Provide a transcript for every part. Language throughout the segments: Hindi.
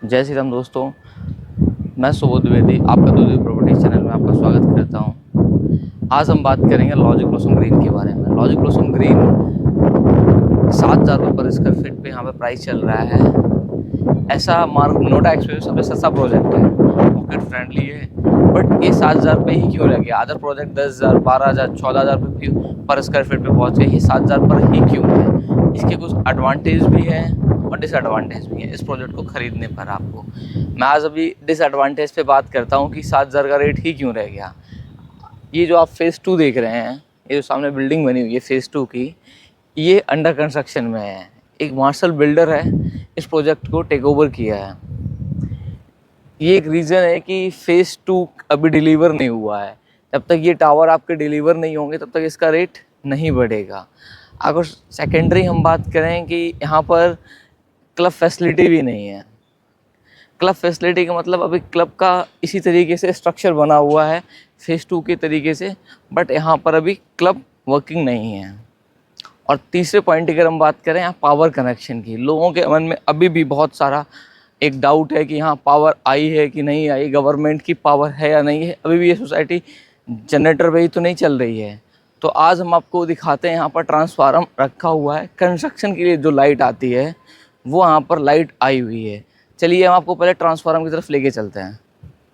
जय श्री राम दोस्तों, मैं सुबोध द्विवेदी आपका दूधी प्रॉपर्टी चैनल में आपका स्वागत करता हूं। आज हम बात करेंगे लॉजिक ब्लॉसम ग्रीन के बारे में। लॉजिक ब्लॉसम ग्रीन 7,000 रुपये पर स्क्वायर फीट पे यहाँ पे प्राइस चल रहा है। ऐसा मार्क नोटा एक्सपीरियंस सबसे सस्ता प्रोजेक्ट है, पॉकेट फ्रेंडली है, बट ये 7,000 रुपये ही क्यों रह गया? अदर प्रोजेक्ट 10,000, 12,000, 14,000 रुपये पर स्क्वायर फीट पे पहुँच गए, ये 7,000 पर ही क्यों है? इसके कुछ एडवांटेज भी हैं और डिसएडवांटेज भी है इस प्रोजेक्ट को ख़रीदने पर आपको। मैं आज अभी डिसएडवांटेज पे बात करता हूँ कि 7,000 का रेट ही क्यों रह गया। ये जो आप फेज़ 2 देख रहे हैं, ये जो सामने बिल्डिंग बनी हुई है फेज़ 2 की, ये अंडर कंस्ट्रक्शन में है। एक मार्शल बिल्डर है, इस प्रोजेक्ट को टेक ओवर किया है। ये एक रीज़न है कि फेज़ 2 अभी डिलीवर नहीं हुआ है। जब तक ये टावर आपके डिलीवर नहीं होंगे तब तक इसका रेट नहीं बढ़ेगा। अगर सेकेंडरी हम बात करें कि यहाँ पर क्लब फैसिलिटी भी नहीं है। क्लब फैसिलिटी का मतलब अभी क्लब का इसी तरीके से स्ट्रक्चर बना हुआ है फेज़ 2 के तरीके से, बट यहाँ पर अभी क्लब वर्किंग नहीं है। और तीसरे पॉइंट की अगर हम बात करें यहाँ पावर कनेक्शन की, लोगों के मन में अभी भी बहुत सारा एक डाउट है कि यहाँ पावर आई है कि नहीं आई, गवर्नमेंट की पावर है या नहीं है। अभी भी ये सोसाइटी जनरेटर पे ही तो नहीं चल रही है। तो आज हम आपको दिखाते हैं, यहाँ पर ट्रांसफार्मर रखा हुआ है, कंस्ट्रक्शन के लिए जो लाइट आती है वो यहाँ पर लाइट आई हुई है। चलिए हम आपको पहले ट्रांसफार्मर की तरफ लेके चलते हैं।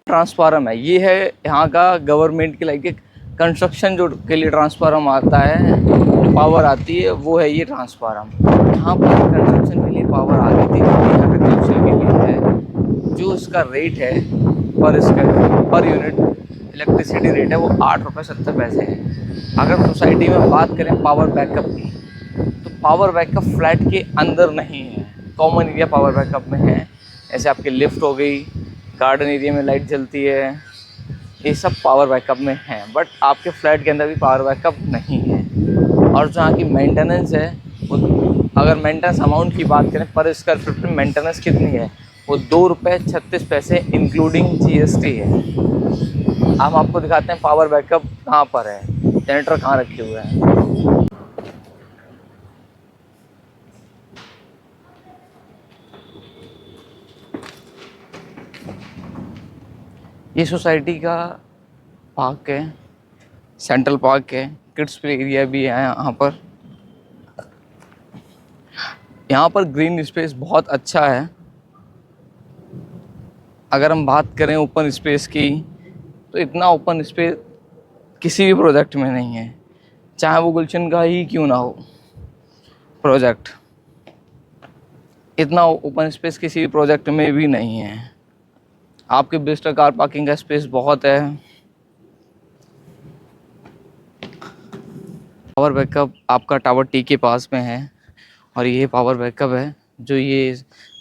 ट्रांसफार्मर है, ये है यहाँ का गवर्नमेंट की लाइट के कंस्ट्रक्शन जो के लिए ट्रांसफार्मर आता है, जो पावर आती है वो है ये ट्रांसफार्मर। यहाँ पर कंस्ट्रक्शन के लिए पावर आ गई थी, यहाँ का कनेक्शन के लिए है। जो इसका रेट है पर यूनिट इलेक्ट्रिसिटी रेट है वो 8 रुपये 70 पैसे है। अगर सोसाइटी में बात करें पावर बैकअप की, तो पावर बैकअप फ्लैट के अंदर नहीं है, कॉमन एरिया पावर बैकअप में है। ऐसे आपकी लिफ्ट हो गई, गार्डन एरिया में लाइट जलती है, ये सब पावर बैकअप में है, बट आपके फ्लैट के अंदर भी पावर बैकअप नहीं है। और जहाँ की मेंटेनेंस है वो, अगर मेंटेनेंस अमाउंट की बात करें पर स्क्वायर फीट में मेंटेनेंस कितनी है, वो 2 रुपये 36 पैसे इंक्लूडिंग GST है। हम आपको दिखाते हैं पावर बैकअप कहाँ पर है, जनरेटर कहाँ रखे हुए हैं। ये सोसाइटी का पार्क है, सेंट्रल पार्क है, किड्स प्ले एरिया भी है यहाँ पर। यहाँ पर ग्रीन स्पेस बहुत अच्छा है। अगर हम बात करें ओपन स्पेस की, तो इतना ओपन स्पेस किसी भी प्रोजेक्ट में नहीं है, चाहे वो गुलशन का ही क्यों ना हो प्रोजेक्ट। इतना ओपन स्पेस किसी भी प्रोजेक्ट में भी नहीं है। आपके विजिटर कार पार्किंग का स्पेस बहुत है। पावर बैकअप आपका टावर टी के पास में है, और ये पावर बैकअप है जो ये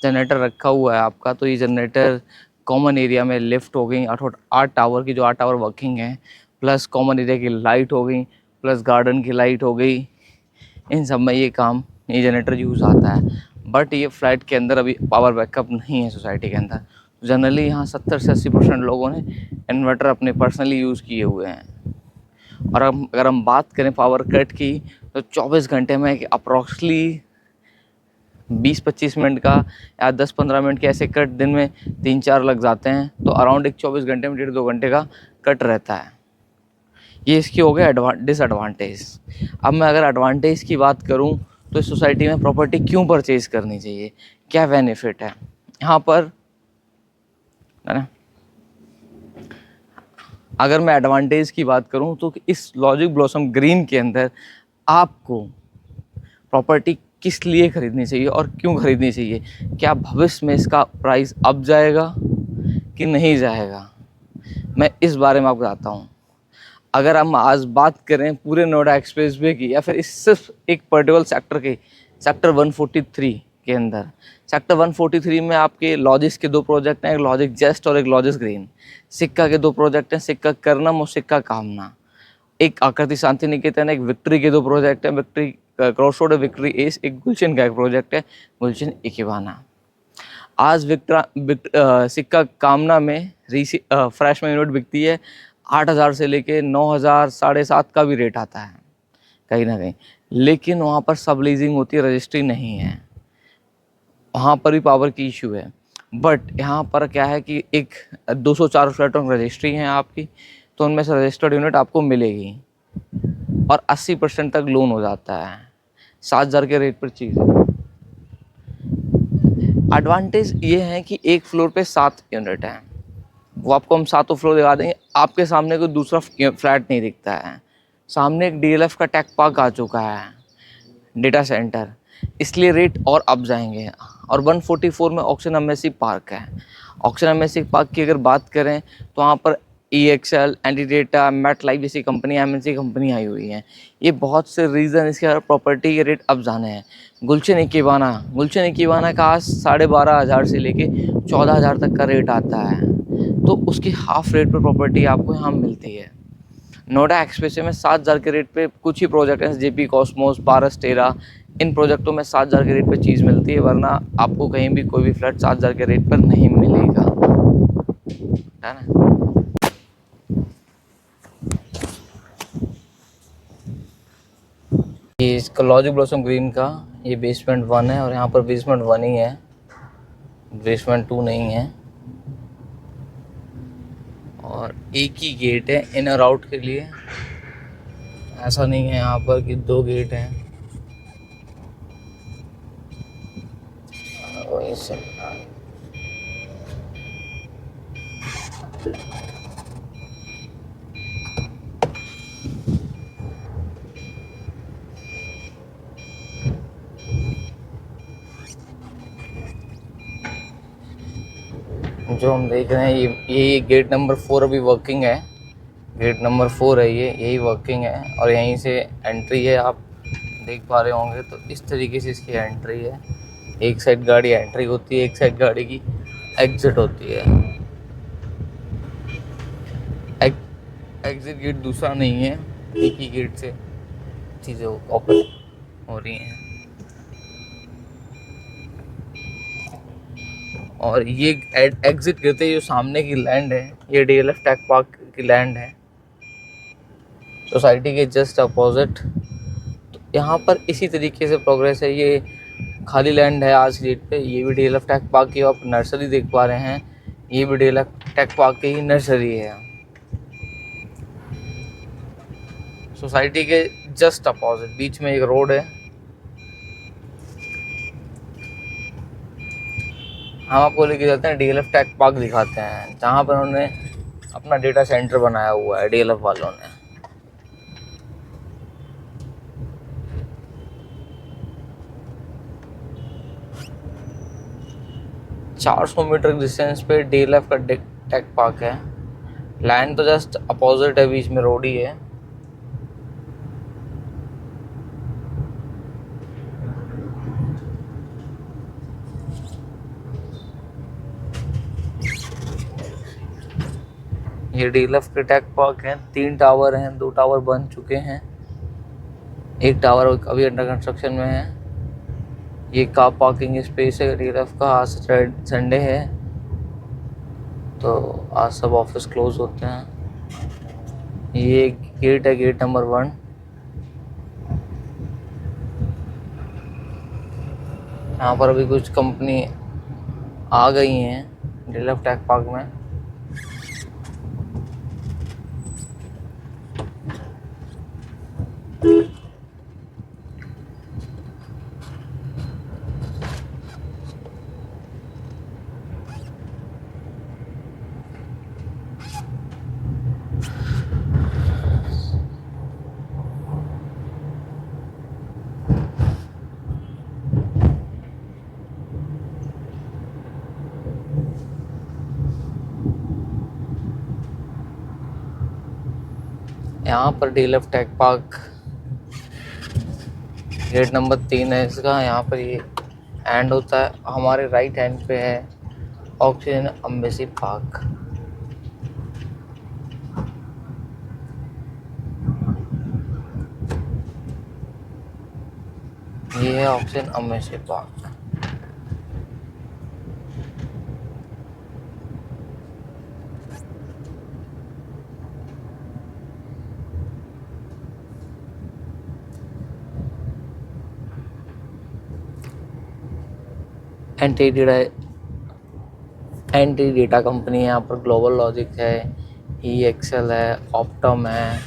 जनरेटर रखा हुआ है आपका। तो ये जनरेटर कॉमन एरिया में लिफ्ट हो गई, 8 टावर की, जो 8 टावर वर्किंग है, प्लस कॉमन एरिया की लाइट हो गई, प्लस गार्डन की लाइट हो गई, इन सब में ये जनरेटर यूज़ आता है। बट ये फ्लैट के अंदर अभी पावर बैकअप नहीं है सोसाइटी के अंदर। जनरली यहाँ 70 से 80% लोगों ने इन्वर्टर अपने पर्सनली यूज़ किए हुए हैं। और अगर हम बात करें पावर कट की, तो 24 घंटे में अप्रॉक्सली 20-25 मिनट का या 10-15 मिनट के ऐसे कट दिन में 3-4 लग जाते हैं। तो अराउंड एक 24 घंटे में 1.5-2 घंटे का कट रहता है। ये इसकी हो गया डिसएडवांटेज। अब मैं अगर एडवांटेज की बात करूं, तो इस सोसाइटी में प्रॉपर्टी क्यों परचेज़ करनी चाहिए, क्या बेनिफिट है यहाँ पर, है ना। अगर मैं एडवांटेज की बात करूं, तो इस लॉजिक ब्लॉसम ग्रीन के अंदर आपको प्रॉपर्टी किस लिए ख़रीदनी चाहिए और क्यों ख़रीदनी चाहिए, क्या भविष्य में इसका प्राइस अप जाएगा कि नहीं जाएगा, मैं इस बारे में आपको बताता हूँ। अगर हम आज बात करें पूरे नोएडा एक्सप्रेसवे की, या फिर इस सिर्फ एक पर्टिकुलर सेक्टर के, सेक्टर 143 के अंदर, सेक्टर 143 में आपके लॉजिक्स के 2 प्रोजेक्ट हैं, एक लॉजिक जेस्ट और एक लॉजिक ग्रीन। सिक्का के 2 प्रोजेक्ट हैं, सिक्का करनम और सिक्का कामना। एक आकृति शांति निकेतन, एक विक्ट्री के 2 प्रोजेक्ट हैं, विक्ट्री क्रॉसरोड, विक्ट्री एस, एक गुलशन का एक प्रोजेक्ट है, गुलशन इकेबाना। आज सिक्का कामना में फ्रेश में यूनिट बिकती है 8,000 से लेके 9,000, 7,500 का भी रेट आता है कहीं ना कहीं। लेकिन वहाँ पर सब लीजिंग होती है, रजिस्ट्री नहीं है, वहाँ पर भी पावर की इशू है। बट यहाँ पर क्या है कि एक 204 फ्लैटों की रजिस्ट्री है आपकी, तो उनमें से रजिस्टर्ड यूनिट आपको मिलेगी और 80% तक लोन हो जाता है, 7,000 के रेट पर चीज़ है। एडवांटेज ये है कि एक फ्लोर पे 7 यूनिट हैं, वो आपको हम सातों फ्लोर दिखा देंगे। आपके सामने कोई दूसरा फ्लैट नहीं दिखता है, सामने एक डीएलएफ का टेक पार्क आ चुका है, डेटा सेंटर, इसलिए रेट और अप जाएंगे। और 144 में ऑक्शन एमएससी पार्क है। ऑक्शन एमएससी पार्क की अगर बात करें तो वहाँ पर EXL, एंटीडेटा, मेट लाइफ जैसी कंपनी, एमएनसी कंपनी आई हुई हैं। ये बहुत से रीज़न इसके प्रॉपर्टी के रेट अप जाने हैं। गुलशन इकीवाना का आज 12,500 से लेके 14,000 तक का रेट आता है, तो उसकी हाफ रेट पर प्रॉपर्टी आपको यहाँ मिलती है। नोएडा एक्सप्रेसवे में 7,000 के रेट पे कुछ ही प्रोजेक्ट हैं, जेपी कॉस्मोस, पारस टेरा, इन प्रोजेक्टों में 7,000 के रेट पे चीज़ मिलती है, वरना आपको कहीं भी कोई भी फ्लैट 7,000 के रेट पर नहीं मिलेगा, है ना। ये इसका लॉजिक ब्लॉसम ग्रीन का ये बेसमेंट 1 है और यहाँ पर बेसमेंट 1 ही है, बेसमेंट 2 नहीं है। और एक ही गेट है इन और आउट के लिए, ऐसा नहीं है यहाँ पर कि 2 गेट हैं। वही से जो हम देख रहे हैं ये गेट नंबर 4 अभी वर्किंग है, गेट नंबर 4 है ये, यही वर्किंग है और यहीं से एंट्री है, आप देख पा रहे होंगे। तो इस तरीके से इसकी एंट्री है, एक साइड गाड़ी एंट्री होती है, एक साइड गाड़ी की एग्जिट होती है। एग्जिट गेट दूसरा नहीं है, एक ही गेट से चीज़ें ओपन हो रही हैं। और ये एग्जिट करते ही जो सामने की लैंड है, ये डीएलएफ टेक पार्क की लैंड है, सोसाइटी के जस्ट अपोजिट। तो यहाँ पर इसी तरीके से प्रोग्रेस है। ये खाली लैंड है आज की डेट पे, ये भी डीएलएफ टेक पार्क की आप नर्सरी देख पा रहे हैं, ये भी डीएलएफ टेक पार्क की ही नर्सरी है, सोसाइटी के जस्ट अपोजिट। बीच में एक रोड है। हम आपको लेके जाते हैं डीएलएफ टेक पार्क दिखाते हैं, जहाँ पर उन्होंने अपना डेटा सेंटर बनाया हुआ है डीएलएफ वालों ने। 400 मीटर डिस्टेंस पे डीएलएफ का टेक पार्क है। लैंड तो जस्ट अपोजिट है, बीच में रोड ही है। ये डीएलएफ के टेक पार्क हैं, 3 टावर हैं, 2 टावर बन चुके हैं, एक टावर अभी अंडर कंस्ट्रक्शन में है। ये कार पार्किंग स्पेस है डीएलएफ का। आज संडे है तो आज सब ऑफिस क्लोज होते हैं। ये गेट है, गेट नंबर 1। यहाँ पर अभी कुछ कंपनी आ गई हैं डीएलएफ टेक पार्क में। यहाँ पर DLF tech park gate number 3 है इसका। यहाँ पर ये एंड होता है। हमारे राइट हैंड पे है ऑक्सीजन एम्बेसी पार्क। ये है oxygen Embassy Park. NTT Data NTT data company है, यहाँ पर ग्लोबल लॉजिक है, ई एक्सेल है, ऑप्टम है,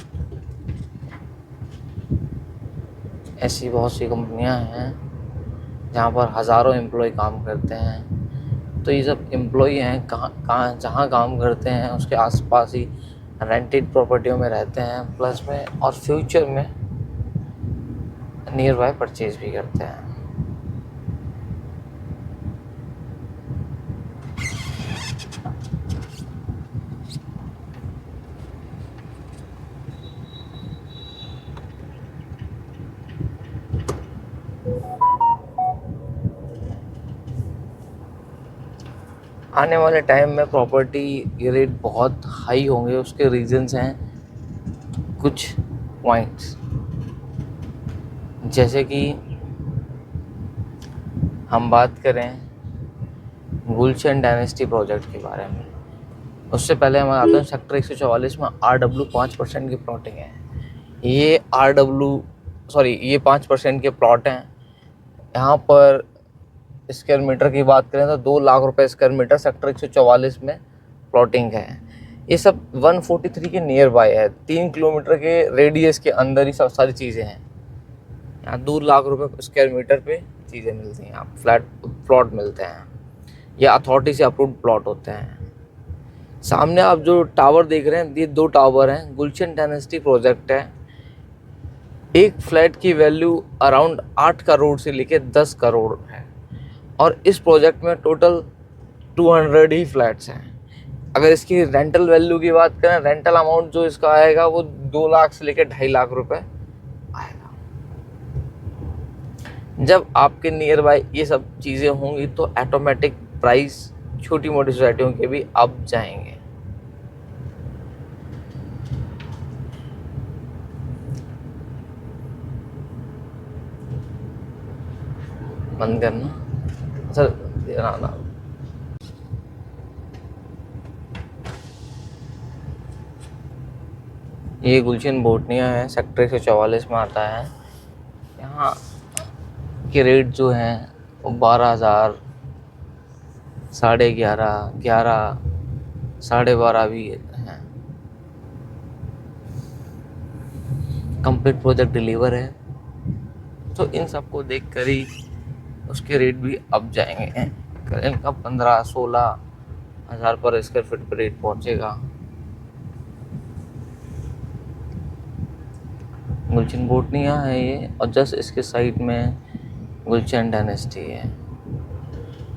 ऐसी बहुत सी कंपनियां हैं जहाँ पर हज़ारों एम्प्लॉय काम करते हैं। तो ये सब एम्प्लॉय हैं कहाँ जहाँ काम करते हैं उसके आसपास ही रेंटेड प्रॉपर्टियों में रहते हैं, प्लस में और फ्यूचर में नियर बाय परचेज भी करते हैं। आने वाले टाइम में प्रॉपर्टी के रेट बहुत हाई होंगे, उसके रीजंस हैं कुछ पॉइंट्स, जैसे कि हम बात करें गुलशन डायनेस्टी प्रोजेक्ट के बारे में। उससे पहले हम आते हैं सेक्टर 144 में RW 5% की प्लॉटिंग है। ये ये 5% के प्लॉट हैं। यहाँ पर स्क्वायर मीटर की बात करें तो 2 लाख रुपए स्क्वायर मीटर सेक्टर 144 में प्लॉटिंग है। ये सब 143 के नियर बाय है, 3 किलोमीटर के रेडियस के अंदर ही सब सारी चीज़ें हैं। यहाँ 2 लाख रुपए स्क्वायर मीटर पे चीज़ें मिलती हैं, आप फ्लैट प्लॉट मिलते हैं, या अथॉरिटी से अप्रूव्ड प्लॉट होते हैं। सामने आप जो टावर देख रहे हैं, ये 2 टावर हैं, गुलशन डायनेस्टी प्रोजेक्ट है। एक फ्लैट की वैल्यू अराउंड 8 करोड़ से लेके 10 करोड़ है, और इस प्रोजेक्ट में टोटल 200 ही फ्लैट्स हैं। अगर इसकी रेंटल वैल्यू की बात करें, रेंटल अमाउंट जो इसका आएगा वो 2 लाख से लेकर 2.5 लाख रुपए आएगा। जब आपके नियर बाय ये सब चीज़ें होंगी तो ऑटोमेटिक प्राइस छोटी मोटी सोसाइटियों के भी अप जाएंगे। बंद करना सर, ना ये गुलशन बोटनिया है, सेक्टर 144 में आता है। यहाँ के रेट जो हैं वो 12,000, 11,500, 11, 12.5 भी हैं। कंप्लीट प्रोजेक्ट डिलीवर है, तो इन सबको देख कर ही उसके रेट भी अप जाएंगे। इनका 15-16 हज़ार पर स्क्वायर फीट पर रेट पहुँचेगा। गुलशन बोटनिया है ये, और जस्ट इसके साइड में गुलशन डायनेस्टी है।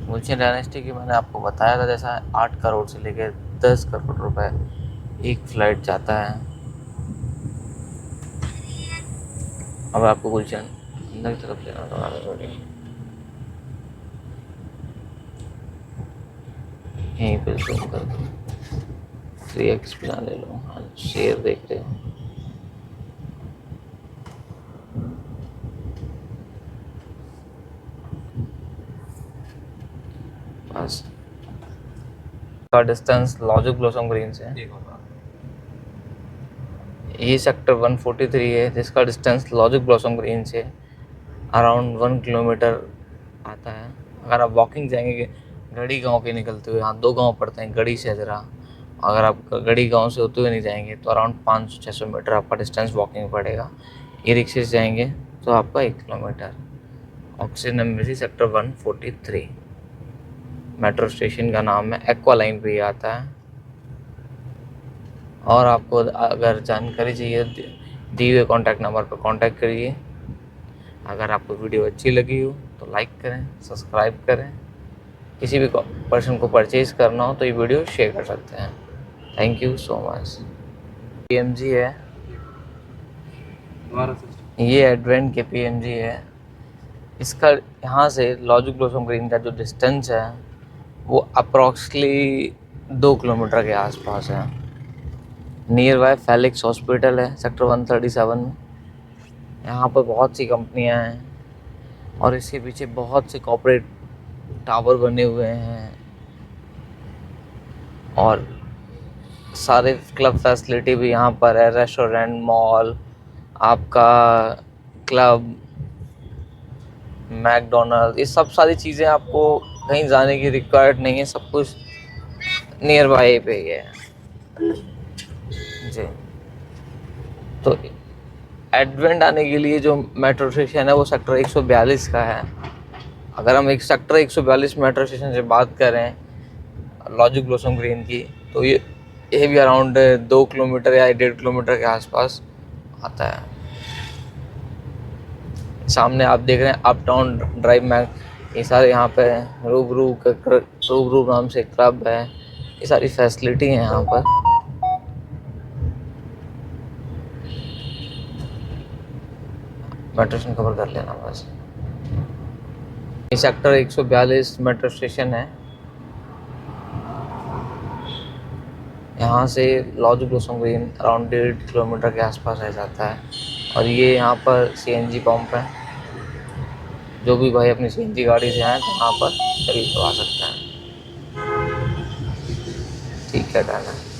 गुलशन डायनेस्टी की मैंने आपको बताया था जैसा 8 करोड़ से लेकर 10 करोड़ रुपए एक फ्लैट जाता है। अब आपको गुलशन अंदर की तरफ लेना थोड़ा थोड़ी, यहीं पे जूम कर दो, 3x बना ले लो। हाँ, शेयर देख रहे हो, बस का डिस्टेंस लॉजिक ब्लॉसम ग्रीन से ये सेक्टर 143 है, जिसका डिस्टेंस लॉजिक ब्लॉसम ग्रीन से अराउंड 1 किलोमीटर आता है। अगर आप वॉकिंग जाएंगे गढ़ी गांव के निकलते हुए, यहाँ 2 गांव पड़ते हैं, गढ़ी से हजरा। अगर आप गढ़ी गांव से होते हुए नहीं जाएंगे तो अराउंड 500-600 मीटर आपका डिस्टेंस वॉकिंग पड़ेगा। ई रिक्शे से जाएंगे तो आपका 1 kilometre. Oxygen embassy sector 143, metro station का नाम है, एक्वा लाइन पे ही आता है। और आपको अगर जानकारी चाहिए दिए हुए कॉन्टैक्ट नंबर पर कॉन्टैक्ट करिए। अगर आपको वीडियो अच्छी लगी हो तो लाइक करें, सब्सक्राइब करें। किसी भी पर्सन को परचेज़ करना हो तो ये वीडियो शेयर कर सकते हैं। Thank you so much. PMG है ये, एडवेंट के PMG है। इसका यहाँ से लॉजिक ब्लॉसम ग्रीन का जो डिस्टेंस है वो अप्रॉक्सली 2 किलोमीटर के आसपास है। नियर बाय फेलिक्स हॉस्पिटल है सेक्टर 137 में। यहाँ पर बहुत सी कंपनियाँ हैं और इसके पीछे बहुत से कॉर्पोरेट टावर बने हुए हैं, और सारे क्लब फैसिलिटी भी यहाँ पर है, रेस्टोरेंट, मॉल, आपका क्लब, मैकडोनल्ड, ये सब सारी चीज़ें, आपको कहीं जाने की रिक्वायर्ड नहीं है, सब कुछ नियर बाई पे ही है जी। तो एडवेंट आने के लिए जो मेट्रो स्टेशन है वो सेक्टर 142 का है। अगर हम एक सेक्टर 142 मेट्रो स्टेशन से बात करें लॉजिक ब्लॉसम ग्रीन की, तो ये भी अराउंड 2 किलोमीटर या 1.5 किलोमीटर के आसपास आता है। सामने आप देख रहे हैं अप टाउन ड्राइव में ये सारे यहाँ पे रूबरू नाम से क्लब है, ये सारी फैसिलिटी है यहाँ पर। मेट्रो स्टेशन कवर कर लेना बस। ये सेक्टर 142 मेट्रो स्टेशन है। यहाँ से logic blossom green around 1.5 kilometre के आसपास रह जाता है। और ये यहाँ पर सीएनजी पंप है, जो भी भाई अपनी सीएनजी गाड़ी से आए तो यहाँ पर फिल करवा सकते हैं। ठीक है, डन है।